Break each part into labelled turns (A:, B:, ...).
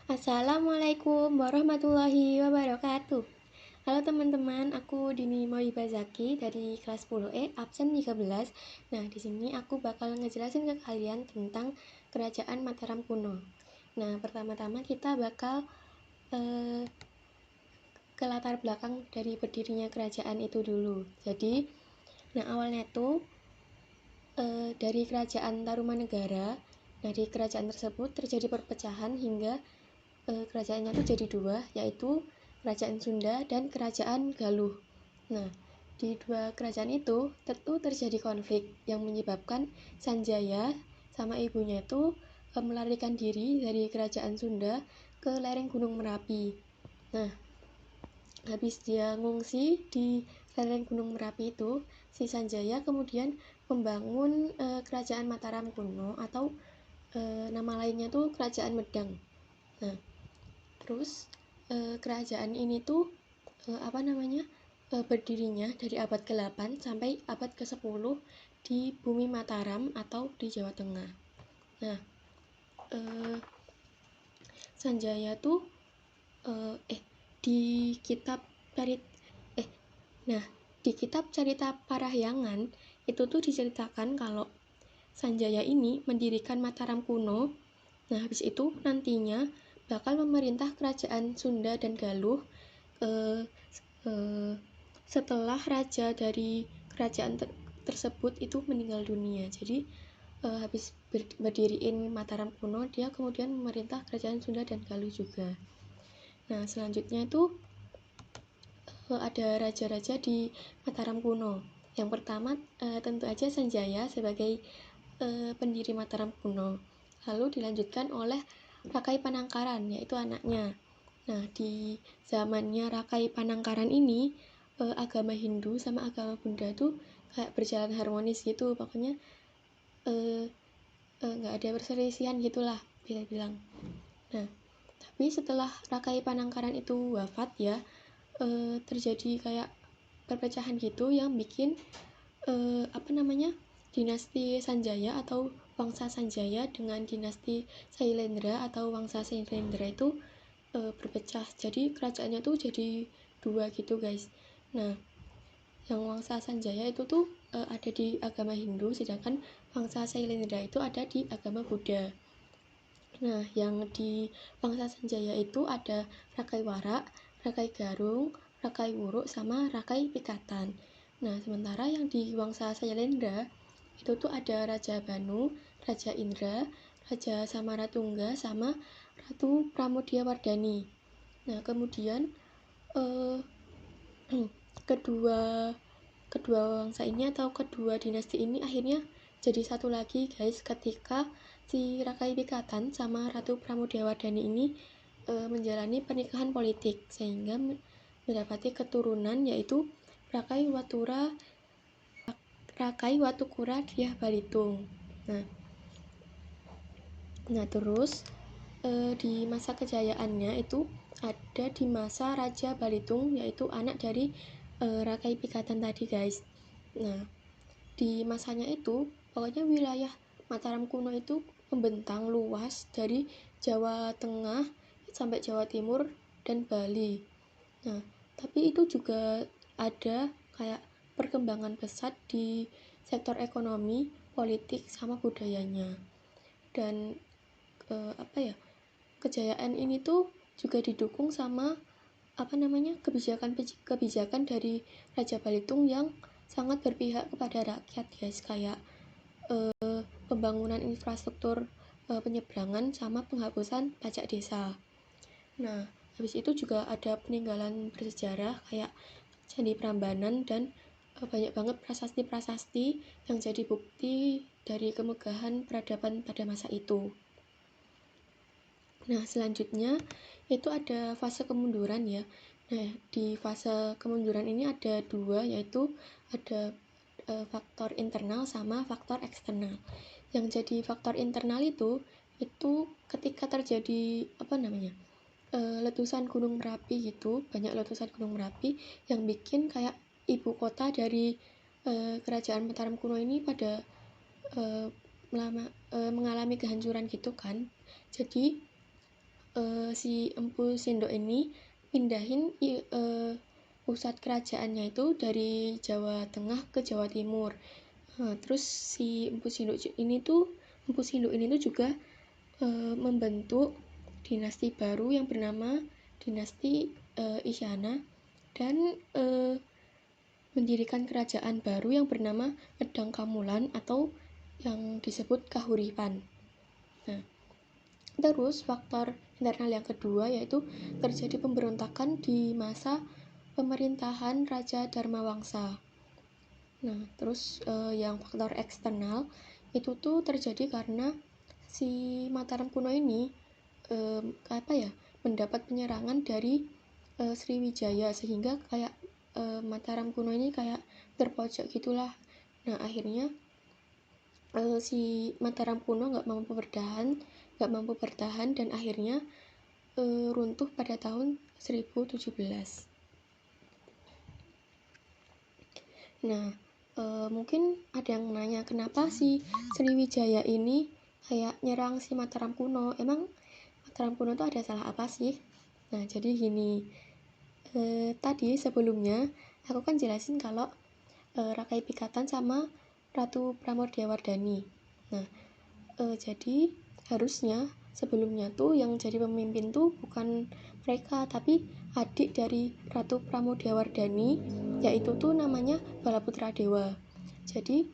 A: Assalamualaikum warahmatullahi wabarakatuh. Halo teman-teman, aku Dini Moibazaki dari kelas 10E, absen 13. Nah, di sini aku bakal ngejelasin ke kalian tentang kerajaan Mataram kuno. Nah, pertama-tama kita bakal ke latar belakang dari berdirinya kerajaan itu dulu. Jadi, awalnya tuh dari kerajaan Tarumanegara. Dari kerajaan tersebut terjadi perpecahan hingga kerajaannya itu jadi dua, yaitu kerajaan Sunda dan kerajaan Galuh. Nah, di dua kerajaan itu tentu terjadi konflik yang menyebabkan Sanjaya sama ibunya itu melarikan diri dari kerajaan Sunda ke lereng Gunung Merapi. Nah, habis dia ngungsi di lereng Gunung Merapi itu, si Sanjaya kemudian membangun kerajaan Mataram kuno atau nama lainnya tuh kerajaan Medang. Nah, terus kerajaan ini tuh berdirinya dari abad ke-8 sampai abad ke-10 di bumi Mataram atau di Jawa Tengah. Nah, Sanjaya tuh di kitab Carita Parahyangan itu tuh diceritakan kalau Sanjaya ini mendirikan Mataram kuno. Nah, habis itu nantinya bakal memerintah kerajaan Sunda dan Galuh setelah raja dari kerajaan tersebut itu meninggal dunia. Jadi habis berdiriin Mataram kuno, dia kemudian memerintah kerajaan Sunda dan Galuh juga. Nah, selanjutnya itu ada raja-raja di Mataram kuno. Yang pertama tentu aja Sanjaya sebagai pendiri Mataram kuno. Lalu dilanjutkan oleh Rakai Panangkaran, yaitu anaknya. Nah, di zamannya Rakai Panangkaran ini agama Hindu sama agama Buddha tuh kayak berjalan harmonis gitu. Pokoknya nggak ada perselisihan gitulah bisa bilang. Nah, tapi setelah Rakai Panangkaran itu wafat ya, terjadi kayak perpecahan gitu yang bikin dinasti Sanjaya atau Wangsa Sanjaya dengan dinasti Sailendra atau Wangsa Sailendra itu berpecah. Jadi kerajaannya tuh jadi dua gitu guys. Nah, yang Wangsa Sanjaya itu tuh ada di agama Hindu, sedangkan Wangsa Sailendra itu ada di agama Buddha. Nah, yang di Wangsa Sanjaya itu ada Rakai Warak, Rakai Garung, Rakai Wuruk, sama Rakai Pikatan. Nah, sementara yang di Wangsa Sailendra itu tuh ada Raja Banu, Raja Indra, Raja Samaratungga, sama Ratu Pramudiawardhani. Nah, kemudian kedua wangsa ini atau kedua dinasti ini akhirnya jadi satu lagi guys, ketika si Rakai Pikatan sama Ratu Pramudiawardhani ini menjalani pernikahan politik sehingga mendapati keturunan, yaitu Rakai Watukura Dyah Balitung. Nah terus di masa kejayaannya itu ada di masa Raja Balitung, yaitu anak dari Rakai Pikatan tadi guys. Nah, di masanya itu pokoknya wilayah Mataram kuno itu membentang luas dari Jawa Tengah sampai Jawa Timur dan Bali. Nah, tapi itu juga ada kayak perkembangan pesat di sektor ekonomi, politik, sama budayanya. Dan kejayaan ini tuh juga didukung sama kebijakan dari Raja Balitung yang sangat berpihak kepada rakyat guys, kayak pembangunan infrastruktur penyeberangan sama penghapusan pajak desa. Nah, habis itu juga ada peninggalan bersejarah kayak Candi Prambanan dan banyak banget prasasti-prasasti yang jadi bukti dari kemegahan peradaban pada masa itu. Nah, selanjutnya itu ada fase kemunduran ya. Nah, di fase kemunduran ini ada dua, yaitu ada faktor internal sama faktor eksternal. Yang jadi faktor internal itu ketika terjadi letusan Gunung Merapi gitu, banyak letusan Gunung Merapi yang bikin kayak ibu kota dari kerajaan Mataram kuno ini pada mengalami kehancuran gitu kan. Jadi si Empu Sindok ini pindahin pusat kerajaannya itu dari Jawa Tengah ke Jawa Timur. Terus si Empu Sindok ini tuh juga membentuk dinasti baru yang bernama dinasti Isyana, dan mendirikan kerajaan baru yang bernama Pedang Kamulan atau yang disebut Kahuripan. Nah, terus faktor internal yang kedua yaitu terjadi pemberontakan di masa pemerintahan Raja Dharmawangsa. Nah, terus yang faktor eksternal itu tuh terjadi karena si Mataram kuno ini mendapat penyerangan dari Sriwijaya, sehingga kayak Mataram kuno ini kayak terpojok gitulah. Nah, akhirnya si Mataram kuno nggak mampu bertahan dan akhirnya runtuh pada tahun 1017. Nah, mungkin ada yang nanya kenapa si Sriwijaya ini kayak nyerang si Mataram kuno. Emang Mataram kuno itu ada salah apa sih? Nah, jadi gini, tadi sebelumnya aku kan jelasin kalau Rakai Pikatan sama Ratu Pramodawardhani. Nah, jadi harusnya sebelumnya tuh yang jadi pemimpin tuh bukan mereka, tapi adik dari Ratu Pramodawardhani, yaitu tuh namanya Balaputra Dewa. Jadi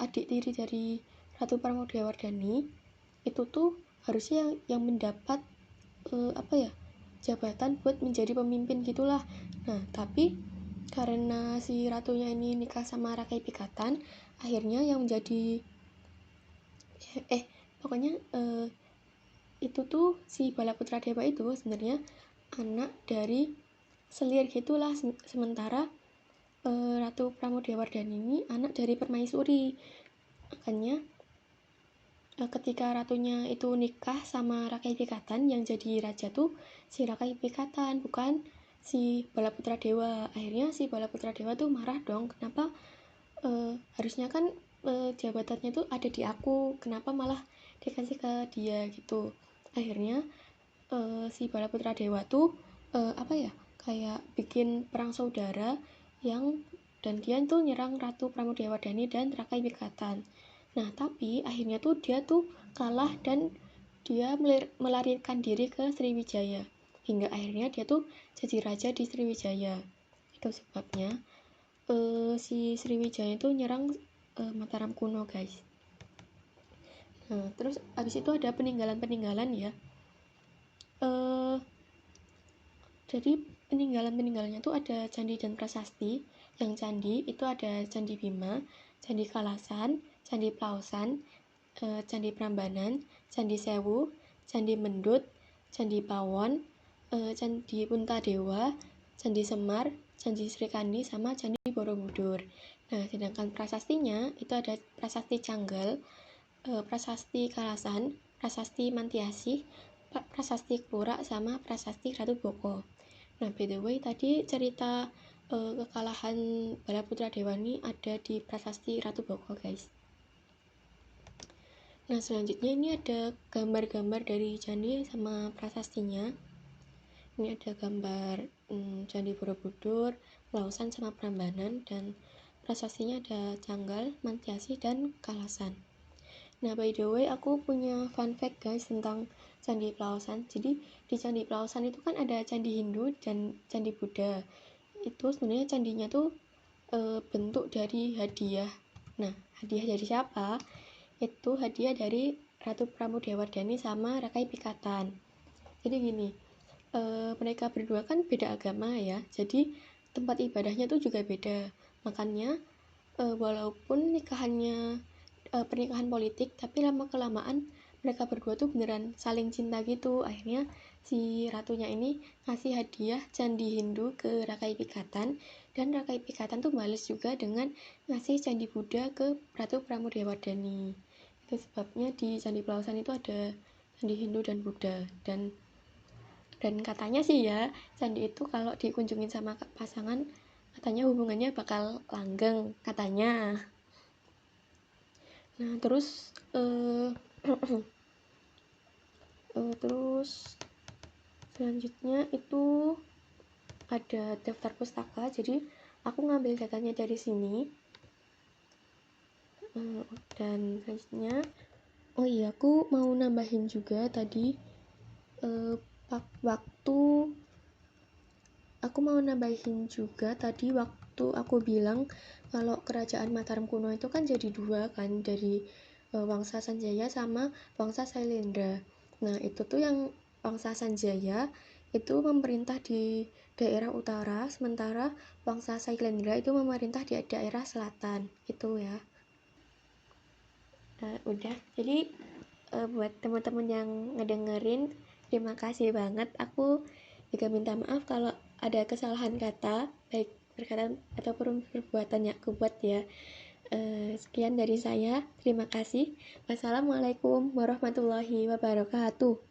A: adik tiri dari Ratu Pramodawardhani itu tuh harusnya yang mendapat jabatan buat menjadi pemimpin gitulah. Nah, tapi karena si ratunya ini nikah sama Rakai Pikatan, akhirnya yang menjadi pokoknya itu tuh si Balaputra Dewa itu sebenarnya anak dari selir gitulah, sementara Ratu Pramodawardhani ini anak dari permaisuri. Makanya ketika ratunya itu nikah sama Rakai Pikatan, yang jadi raja tuh si Rakai Pikatan, bukan si Balaputra Dewa. Akhirnya si Balaputra Dewa tuh marah dong, kenapa harusnya kan jabatannya tuh ada di aku, kenapa malah dikasih ke dia gitu. Akhirnya si Balaputra Dewa tuh kayak bikin perang saudara dan dia tuh nyerang Ratu Pramodawardhani dan Rakai Pikatan. Nah, tapi akhirnya tuh dia tuh kalah dan dia melarikan diri ke Sriwijaya, hingga akhirnya dia tuh jadi raja di Sriwijaya. Itu sebabnya si Sriwijaya itu nyerang Mataram kuno, guys. Nah, terus abis itu ada peninggalan ya. Jadi peninggalannya tuh ada candi dan prasasti. Yang candi itu ada Candi Bima, Candi Kalasan, Candi Plausan, Candi Prambanan, Candi Sewu, Candi Mendut, Candi Pawon, Candi Puntadewa, Candi Semar, Candi Srikandi, sama Candi Borobudur. Nah, sedangkan prasastinya itu ada Prasasti Canggal, Prasasti Kalasan, Prasasti Mantiasih, Prasasti Klurak, sama Prasasti Ratu Boko. Nah, by the way, tadi cerita kekalahan Balaputra Dewa ini ada di Prasasti Ratu Boko, guys. Nah, selanjutnya ini ada gambar-gambar dari candi sama prasastinya. Ini ada gambar Candi Borobudur, Lausan, sama Prambanan, dan prasastinya ada Canggal, Mantiasih, dan Kalasan. Nah, by the way, aku punya fun fact, guys, tentang Candi Plausan. Jadi di Candi Plausan itu kan ada candi Hindu dan candi Buddha. Itu sebenarnya candinya tuh bentuk dari hadiah. Nah, hadiah dari siapa? Itu hadiah dari Ratu Pramodawardhani sama Rakai Pikatan. Jadi gini, mereka berdua kan beda agama ya, jadi tempat ibadahnya tuh juga beda. Makanya walaupun pernikahan politik, tapi lama-kelamaan mereka berdua tuh beneran saling cinta gitu. Akhirnya si ratunya ini ngasih hadiah candi Hindu ke Rakai Pikatan, dan Rakai Pikatan tuh balas juga dengan ngasih candi Buddha ke Ratu Pramodawardhani. Itu sebabnya di Candi Plausan itu ada candi Hindu dan Buddha. Dan katanya sih ya, candi itu kalau dikunjungin sama pasangan, katanya hubungannya bakal langgeng, katanya. Nah, terus Terus selanjutnya itu ada daftar pustaka, jadi aku ngambil datanya dari sini. Dan selanjutnya, oh iya, aku mau nambahin juga tadi waktu aku bilang kalau kerajaan Mataram kuno itu kan jadi dua kan, dari Wangsa Sanjaya sama Wangsa Sailendra. Nah, itu tuh yang Wangsa Sanjaya itu memerintah di daerah utara, sementara Wangsa Sailendra itu memerintah di daerah selatan. Itu ya. Udah. Jadi buat teman-teman yang ngedengerin, terima kasih banget. Aku juga minta maaf kalau ada kesalahan kata, baik perkataan ataupun perbuatan yang aku buat ya. Sekian dari saya, terima kasih. Wassalamualaikum warahmatullahi wabarakatuh.